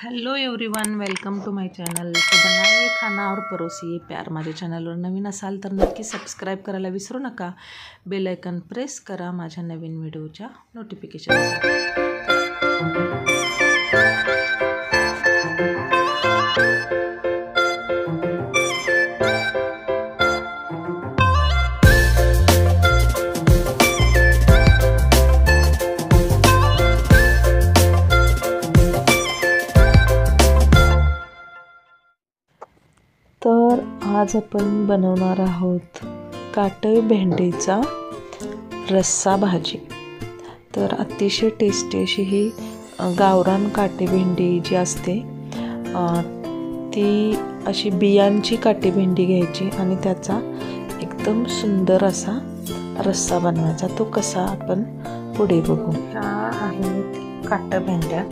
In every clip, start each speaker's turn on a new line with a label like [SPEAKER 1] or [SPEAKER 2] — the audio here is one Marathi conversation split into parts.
[SPEAKER 1] Hello everyone, welcome to my channel. तो बनाइए खाना और परोसिए प्यार। माझ्या चॅनलवर नवीन असाल तर नक्की सबस्क्राइब करायला विसरू नका। बेल आयकन प्रेस करा माझ्या नवीन व्हिडिओच्या नोटिफिकेशनसाठी। तर आज आपण बनवणार आहोत काटई भेंडीचा रस्सा भाजी। तर अतिशय टेस्टी अशी ही गावरान काटे भेंडी जी असते ती अशी बियांची काटे भेंडी घ्यायची आणि त्याचा एकदम सुंदर असा रस्सा बनवायचा। तो कसा आपण पुढे बघू। ह्या आहेत काटे भेंड्या,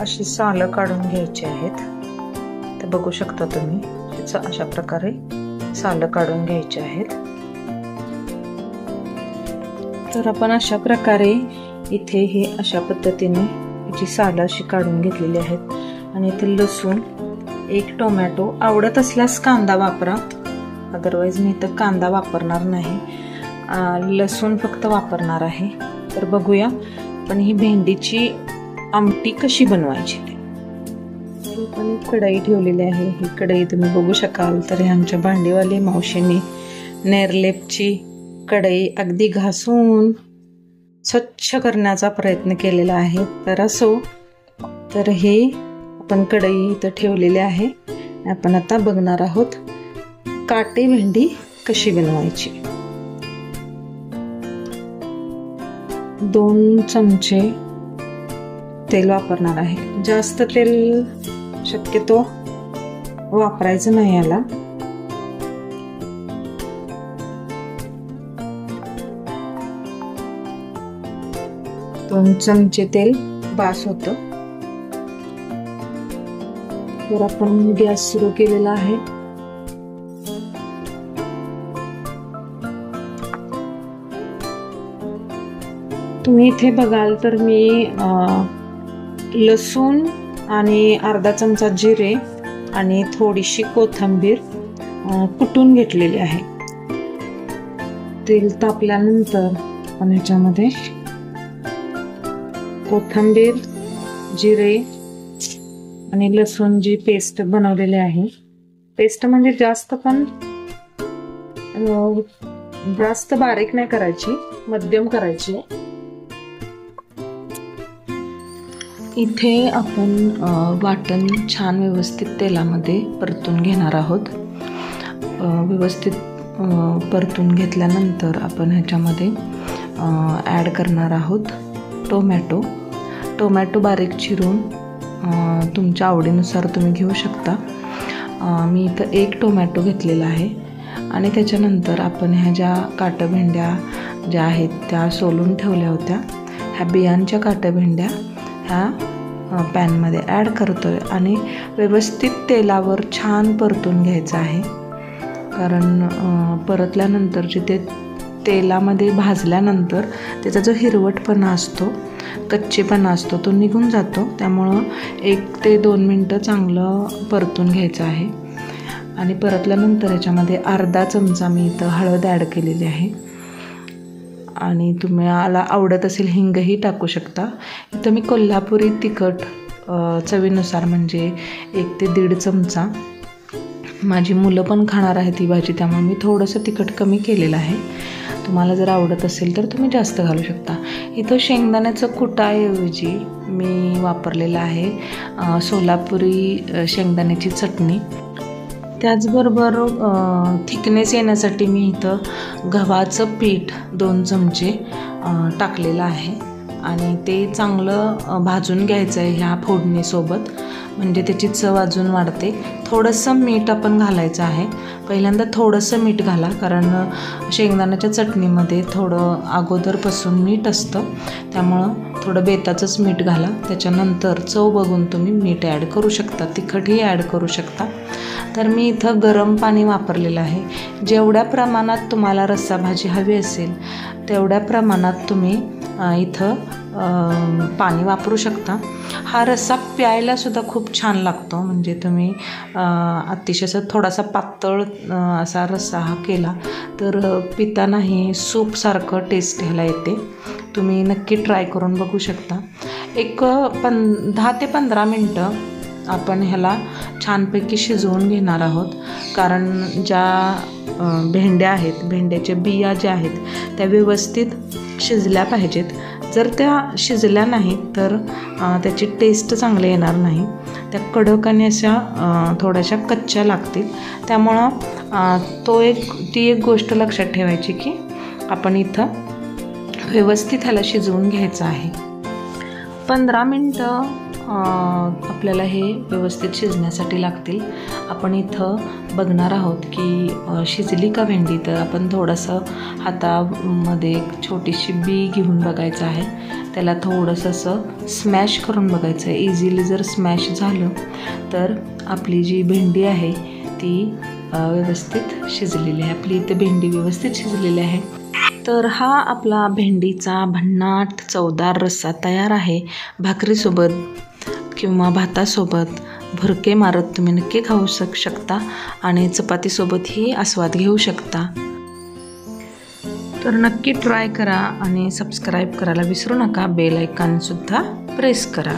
[SPEAKER 1] अशी सालं काढून घ्यायची आहेत। ते बघू शकता तुम्ही, अशा प्रकारे सालं काढून घ्यायची आहेत। तर आपण अशा प्रकारे इथे हे अशा पद्धतीने याची सालं अशी काढून घेतलेली आहेत। आणि इथे लसूण, एक टोमॅटो, आवडत असल्यास कांदा वापरा, अदरवाइज मी इथं कांदा वापरणार नाही, लसूण फक्त वापरणार आहे। तर बघूया पण ही भेंडीची आमटी कशी बनवायची। पण एक कढई ठेवलेली आहे। ही कढई तुम्ही बघू शकाल तर आमच्या भांडीवाली मावशीने नेरलेपची कढई अगदी घासून स्वच्छ करण्याचा प्रयत्न केलेला आहे। तर असो, तर हे आपण कढई इथं ठेवलेली आहे। आपण आता बघणार आहोत काटे भेंडी कशी बनवायची। 2 चमचे तेल वापरणार आहे। जास्त तेल शक्यतो वापरायचं नाही याला। दोन चमचे तेल बास होतं। तर आपण गॅस सुरू केलेला आहे। तुम्ही इथे बघाल तर मी लसूण आणि अर्धा चमचा जिरे आणि थोडीशी कोथिंबीर कुटून घेतलेली आहे। तेल तापल्यानंतर आपण ह्याच्यामध्ये कोथिंबीर, जिरे आणि लसूण जी पेस्ट बनवलेली आहे, पेस्ट म्हणजे जास्त बारीक नाही करायची, मध्यम करायची। इथे आपण वाटण छान व्यवस्थित तेलामध्ये परतून घेणार आहोत। व्यवस्थित परतून घेतल्यानंतर आपण ह्याच्यामध्ये ॲड करणार आहोत टोमॅटो बारीक चिरून तुमच्या आवडीनुसार तुम्ही घेऊ शकता। मी इथं 1 टोमॅटो घेतलेला आहे। आणि त्याच्यानंतर आपण ह्या ज्या काटं भेंड्या ज्या आहेत त्या सोलून ठेवल्या होत्या, ह्या बियांच्या काटं भेंड्या ह्या पॅनमध्ये ॲड करतोय आणि व्यवस्थित तेलावर छान परतून घ्यायचं आहे। कारण परतल्यानंतर जे ते तेलामध्ये भाजल्यानंतर त्याचा जो हिरवटपणा असतो, कच्चेपणा असतो, तो निघून जातो। त्यामुळं 1 ते 2 मिनटं चांगलं परतून घ्यायचं आहे। आणि परतल्यानंतर ह्याच्यामध्ये अर्धा चमचा मी इथं हळद ॲड केलेली आहे। आणि तुम्हाला आवडत असेल हिंगही टाकू शकता। इथं मी कोल्हापुरी तिखट चवीनुसार म्हणजे 1 ते 1.5 चमचा, माझी मुलं पण खाणार आहेत ही भाजी, त्यामुळे मी थोडंसं तिखट कमी केलेलं आहे। तुम्हाला जर आवडत असेल तर तुम्ही जास्त घालू शकता। इथं शेंगदाण्याचं कुटाऐवजी मी वापरलेलं आहे सोलापुरी शेंगदाण्याची चटणी। त्याचबरोबर थिकनेस येण्यासाठी मी इथं गव्हाचं पीठ 2 चमचे टाकलेलं आहे। आणि ते चांगलं भाजून घ्यायचं आहे ह्या फोडणीसोबत, म्हणजे त्याची चव अजून वाढते। थोडंसं मीठ आपण घालायचं आहे। पहिल्यांदा थोडंसं मीठ घाला, कारण शेंगदाण्याच्या चटणीमध्ये थोडं अगोदरपासून मीठ असतं, त्यामुळं थोडं बेताचंच मीठ घाला। त्याच्यानंतर चव बघून तुम्ही मीठ ॲड करू शकता, तिखटही ॲड करू शकता। तर मी इथं गरम पाणी वापरलेलं आहे। जेवढ्या प्रमाणात तुम्हाला रस्सा भाजी हवी असेल तेवढ्या प्रमाणात तुम्ही इथं पाणी वापरू शकता। हा रस्सा प्यायलासुद्धा खूप छान लागतो, म्हणजे तुम्ही अतिशय असं थोडासा पातळ असा रस्सा हा केला तर पितानाही सूपसारखं टेस्ट ह्याला येते। तुम्ही नक्की ट्राय करून बघू शकता। एक 10 ते 15 मिनटं आपण ह्याला छानपैकी शिजवून घेणार आहोत, कारण ज्या भेंड्या आहेत, भेंड्याच्या बिया ज्या आहेत त्या व्यवस्थित शिजल्या पाहिजेत। जर त्या शिजल्या नाहीत तर त्याची टेस्ट चांगली येणार नाही, त्या कडक आणि अशा थोड्याशा कच्च्या लागतील। त्यामुळं ती एक गोष्ट लक्षात ठेवायची की आपण इथं व्यवस्थित ह्याला शिजवून घ्यायचं आहे। 15 मिनटं आपल्याला हे व्यवस्थित शिजण्यासाठी लागतील। आपण इथं बघणार आहोत की शिजली का भेंडी, तर आपण थोडंसं हातामध्ये एक छोटीशी बी घेऊन बघायचं आहे, त्याला थोडंसं असं स्मॅश करून बघायचं आहे। इझिली जर स्मॅश झालं तर आपली जी भेंडी आहे ती व्यवस्थित शिजलेली आहे, आपली इथे भेंडी व्यवस्थित शिजलेली आहे। तर हा आपला भेंडीचा भन्नाट चवदार रस्सा तयार आहे। भाकरीसोबत किंवा भातासोबत भुरके मारत तुम्ही नक्की खाऊ शकता आणि चपातीसोबतही आस्वाद घेऊ शकता। तर नक्की ट्राय करा आणि सबस्क्राईब करायला विसरू नका, बेल आयकॉनसुद्धा प्रेस करा।